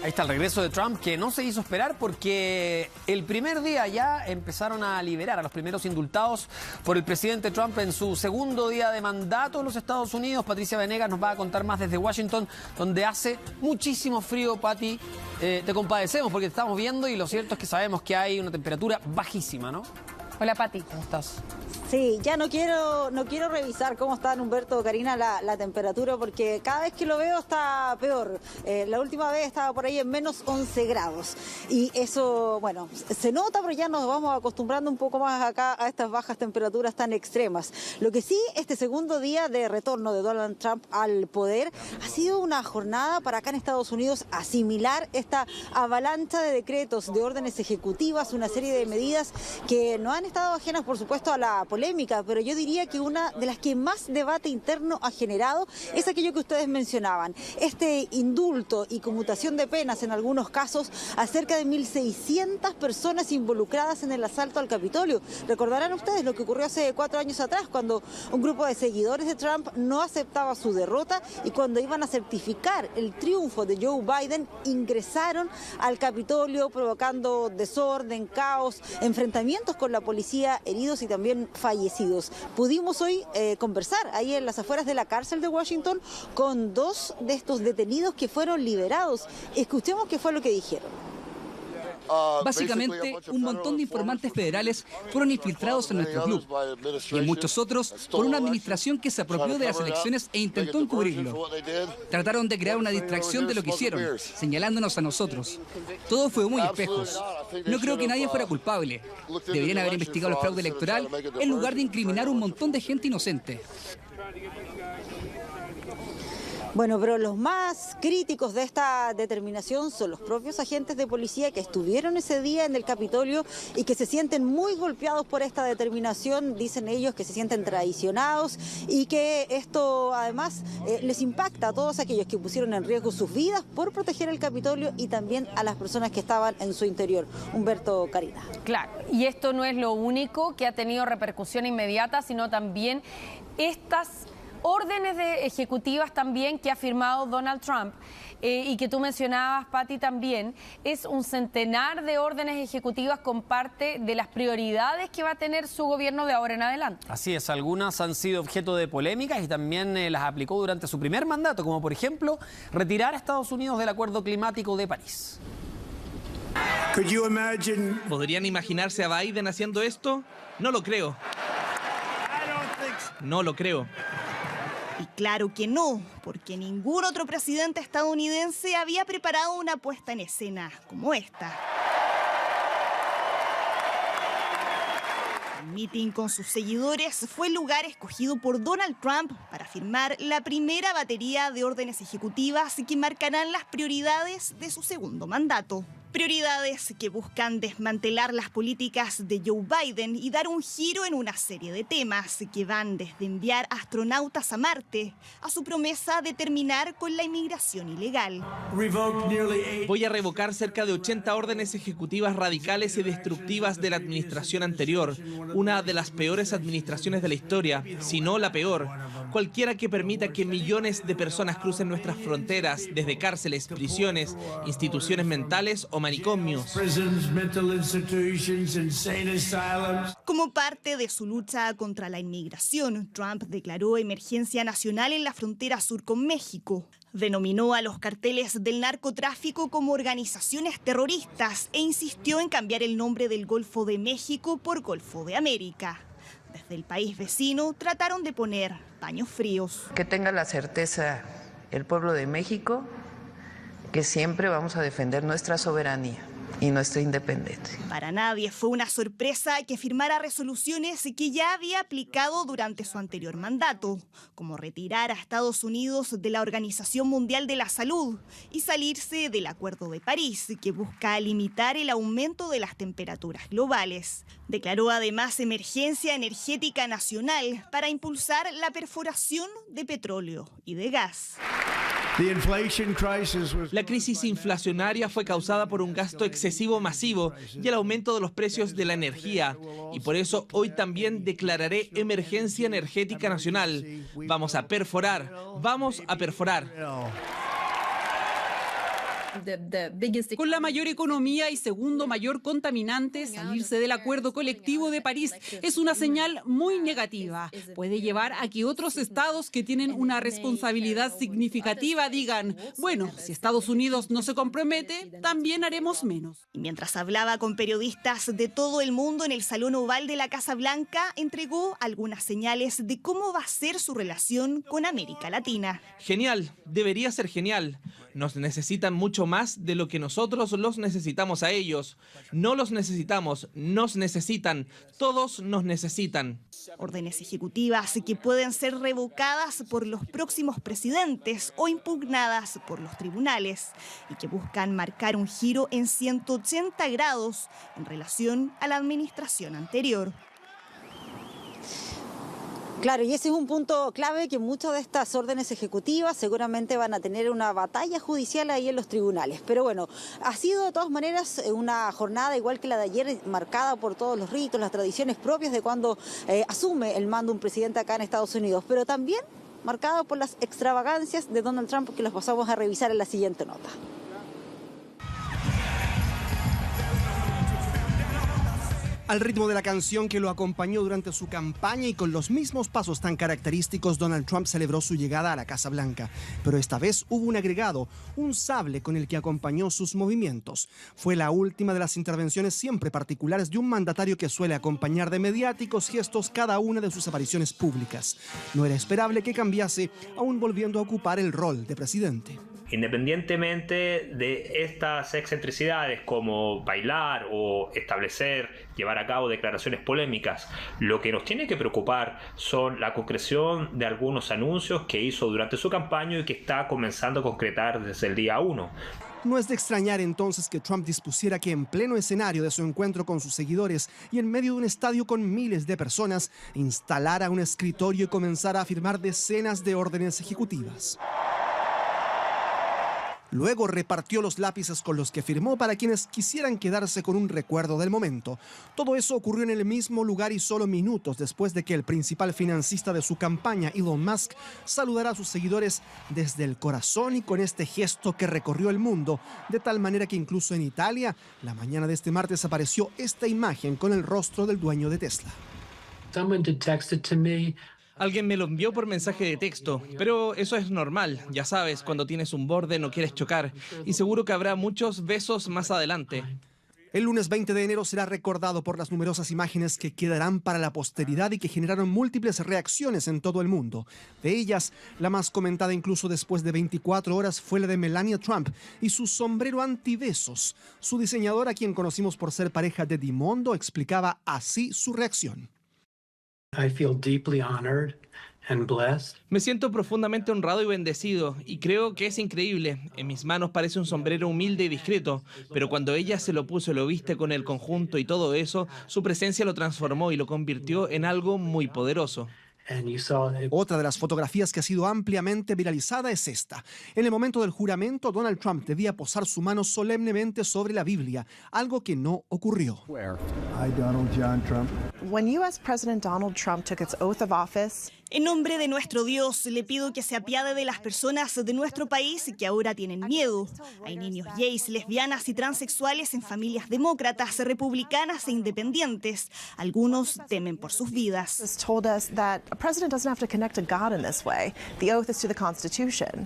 Ahí está el regreso de Trump, que no se hizo esperar porque el primer día ya empezaron a liberar a los primeros indultados por el presidente Trump en su segundo día de mandato en los Estados Unidos. Patricia Venegas nos va a contar más desde Washington, donde hace muchísimo frío, Pati. Te compadecemos porque te estamos viendo y lo cierto es que sabemos que hay una temperatura bajísima, ¿no? Hola, Pati. ¿Cómo estás? Sí, ya no quiero revisar cómo está, Humberto, Karina, la temperatura, porque cada vez que lo veo está peor. La última vez estaba por ahí en menos 11 grados. Y eso, bueno, se nota, pero ya nos vamos acostumbrando un poco más acá a estas bajas temperaturas tan extremas. Lo que sí, este segundo día de retorno de Donald Trump al poder ha sido una jornada para acá en Estados Unidos asimilar esta avalancha de decretos, de órdenes ejecutivas, una serie de medidas que no han estado ajenas, por supuesto, a la polémica, pero yo diría que una de las que más debate interno ha generado es aquello que ustedes mencionaban, este indulto y conmutación de penas en algunos casos a cerca de 1.600 personas involucradas en el asalto al Capitolio. Recordarán ustedes lo que ocurrió hace 4 años atrás, cuando un grupo de seguidores de Trump no aceptaba su derrota y cuando iban a certificar el triunfo de Joe Biden, ingresaron al Capitolio provocando desorden, caos, enfrentamientos con la policía, heridos y también fallecidos. Pudimos hoy conversar ahí en las afueras de la cárcel de Washington con 2 de estos detenidos que fueron liberados. Escuchemos qué fue lo que dijeron. Básicamente, un montón de informantes federales fueron infiltrados en nuestro club y en muchos otros por una administración que se apropió de las elecciones e intentó encubrirlo. Trataron de crear una distracción de lo que hicieron, señalándonos a nosotros. Todo fue humo y espejos. No creo que nadie fuera culpable. Deberían haber investigado el fraude electoral en lugar de incriminar a un montón de gente inocente. Bueno, pero los más críticos de esta determinación son los propios agentes de policía que estuvieron ese día en el Capitolio y que se sienten muy golpeados por esta determinación. Dicen ellos que se sienten traicionados y que esto además les impacta a todos aquellos que pusieron en riesgo sus vidas por proteger el Capitolio y también a las personas que estaban en su interior. Humberto, Karina. Claro, y esto no es lo único que ha tenido repercusión inmediata, sino también estas órdenes ejecutivas también que ha firmado Donald Trump y que tú mencionabas, Pati, también. Es un centenar de órdenes ejecutivas con parte de las prioridades que va a tener su gobierno de ahora en adelante. Así es, algunas han sido objeto de polémicas y también las aplicó durante su primer mandato, como por ejemplo retirar a Estados Unidos del Acuerdo Climático de París. ¿Podrían imaginarse a Biden haciendo esto? No lo creo. No lo creo. Y claro que no, porque ningún otro presidente estadounidense había preparado una puesta en escena como esta. El meeting con sus seguidores fue el lugar escogido por Donald Trump para firmar la primera batería de órdenes ejecutivas que marcarán las prioridades de su segundo mandato. Prioridades que buscan desmantelar las políticas de Joe Biden y dar un giro en una serie de temas que van desde enviar astronautas a Marte a su promesa de terminar con la inmigración ilegal. Voy a revocar cerca de 80 órdenes ejecutivas radicales y destructivas de la administración anterior, una de las peores administraciones de la historia, si no la peor. Cualquiera que permita que millones de personas crucen nuestras fronteras, desde cárceles, prisiones, instituciones mentales o manicomios. Como parte de su lucha contra la inmigración, Trump declaró emergencia nacional en la frontera sur con México. Denominó a los carteles del narcotráfico como organizaciones terroristas e insistió en cambiar el nombre del Golfo de México por Golfo de América. Desde el país vecino trataron de poner paños fríos. Que tenga la certeza el pueblo de México que siempre vamos a defender nuestra soberanía y nuestra independencia. Para nadie fue una sorpresa que firmara resoluciones que ya había aplicado durante su anterior mandato, como retirar a Estados Unidos de la Organización Mundial de la Salud y salirse del Acuerdo de París, que busca limitar el aumento de las temperaturas globales. Declaró además emergencia energética nacional para impulsar la perforación de petróleo y de gas. La crisis inflacionaria fue causada por un gasto excesivo masivo y el aumento de los precios de la energía. Y por eso hoy también declararé emergencia energética nacional. Vamos a perforar, vamos a perforar. Con la mayor economía y segundo mayor contaminante, salirse del Acuerdo Colectivo de París es una señal muy negativa. Puede llevar a que otros estados que tienen una responsabilidad significativa digan, bueno, si Estados Unidos no se compromete, también haremos menos. Y mientras hablaba con periodistas de todo el mundo en el Salón Oval de la Casa Blanca, entregó algunas señales de cómo va a ser su relación con América Latina. Genial, debería ser genial. Nos necesitan mucho más de lo que nosotros los necesitamos a ellos. No los necesitamos, nos necesitan. Todos nos necesitan. Órdenes ejecutivas que pueden ser revocadas por los próximos presidentes o impugnadas por los tribunales y que buscan marcar un giro en 180 grados en relación a la administración anterior. Claro, y ese es un punto clave, que muchas de estas órdenes ejecutivas seguramente van a tener una batalla judicial ahí en los tribunales. Pero bueno, ha sido de todas maneras una jornada igual que la de ayer, marcada por todos los ritos, las tradiciones propias de cuando asume el mando un presidente acá en Estados Unidos, pero también marcada por las extravagancias de Donald Trump, que los pasamos a revisar en la siguiente nota. Al ritmo de la canción que lo acompañó durante su campaña y con los mismos pasos tan característicos, Donald Trump celebró su llegada a la Casa Blanca. Pero esta vez hubo un agregado, un sable con el que acompañó sus movimientos. Fue la última de las intervenciones siempre particulares de un mandatario que suele acompañar de mediáticos gestos cada una de sus apariciones públicas. No era esperable que cambiase, aún volviendo a ocupar el rol de presidente. Independientemente de estas excentricidades como bailar o llevar a cabo declaraciones polémicas, lo que nos tiene que preocupar son la concreción de algunos anuncios que hizo durante su campaña y que está comenzando a concretar desde el día 1. No es de extrañar entonces que Trump dispusiera que en pleno escenario de su encuentro con sus seguidores y en medio de un estadio con miles de personas, instalara un escritorio y comenzara a firmar decenas de órdenes ejecutivas. Luego repartió los lápices con los que firmó para quienes quisieran quedarse con un recuerdo del momento. Todo eso ocurrió en el mismo lugar y solo minutos después de que el principal financista de su campaña, Elon Musk, saludara a sus seguidores desde el corazón y con este gesto que recorrió el mundo, de tal manera que incluso en Italia, la mañana de este martes apareció esta imagen con el rostro del dueño de Tesla. Alguien me lo envió por mensaje de texto, pero eso es normal. Ya sabes, cuando tienes un borde no quieres chocar. Y seguro que habrá muchos besos más adelante. El lunes 20 de enero será recordado por las numerosas imágenes que quedarán para la posteridad y que generaron múltiples reacciones en todo el mundo. De ellas, la más comentada incluso después de 24 horas fue la de Melania Trump y su sombrero antibesos. Su diseñador, a quien conocimos por ser pareja de Dimondo, explicaba así su reacción. Me siento profundamente honrado y bendecido, y creo que es increíble. En mis manos parece un sombrero humilde y discreto, pero cuando ella se lo puso y lo viste con el conjunto y todo eso, su presencia lo transformó y lo convirtió en algo muy poderoso. Otra de las fotografías que ha sido ampliamente viralizada es esta. En el momento del juramento, Donald Trump debía posar su mano solemnemente sobre la Biblia, algo que no ocurrió. I, Donald John Trump. When U.S. President Donald Trump took his oath of office, en nombre de nuestro Dios, le pido que se apiade de las personas de nuestro país que ahora tienen miedo. Hay niños gays, lesbianas y transexuales en familias demócratas, republicanas e independientes. Algunos temen por sus vidas.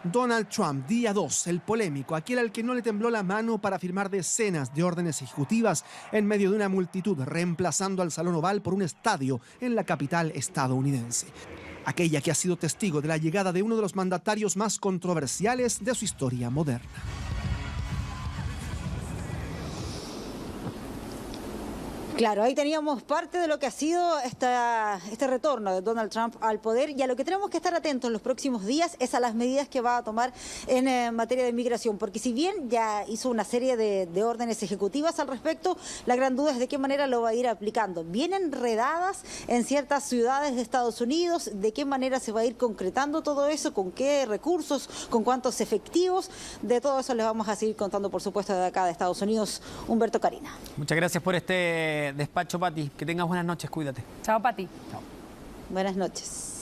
Donald Trump, día 2, el polémico, aquel al que no le tembló la mano para firmar decenas de órdenes ejecutivas en medio de una multitud, reemplazando al Salón Oval por un estadio en la capital estadounidense. Aquella que ha sido testigo de la llegada de uno de los mandatarios más controversiales de su historia moderna. Claro, ahí teníamos parte de lo que ha sido este retorno de Donald Trump al poder, y a lo que tenemos que estar atentos en los próximos días es a las medidas que va a tomar en materia de inmigración, porque si bien ya hizo una serie de órdenes ejecutivas al respecto, la gran duda es de qué manera lo va a ir aplicando. Bien enredadas en ciertas ciudades de Estados Unidos, de qué manera se va a ir concretando todo eso, con qué recursos, con cuántos efectivos, de todo eso les vamos a seguir contando, por supuesto, de acá de Estados Unidos. Humberto Carina. Muchas gracias por este despacho, Pati. Que tengas buenas noches, cuídate. Chao, Pati. Chao. Buenas noches.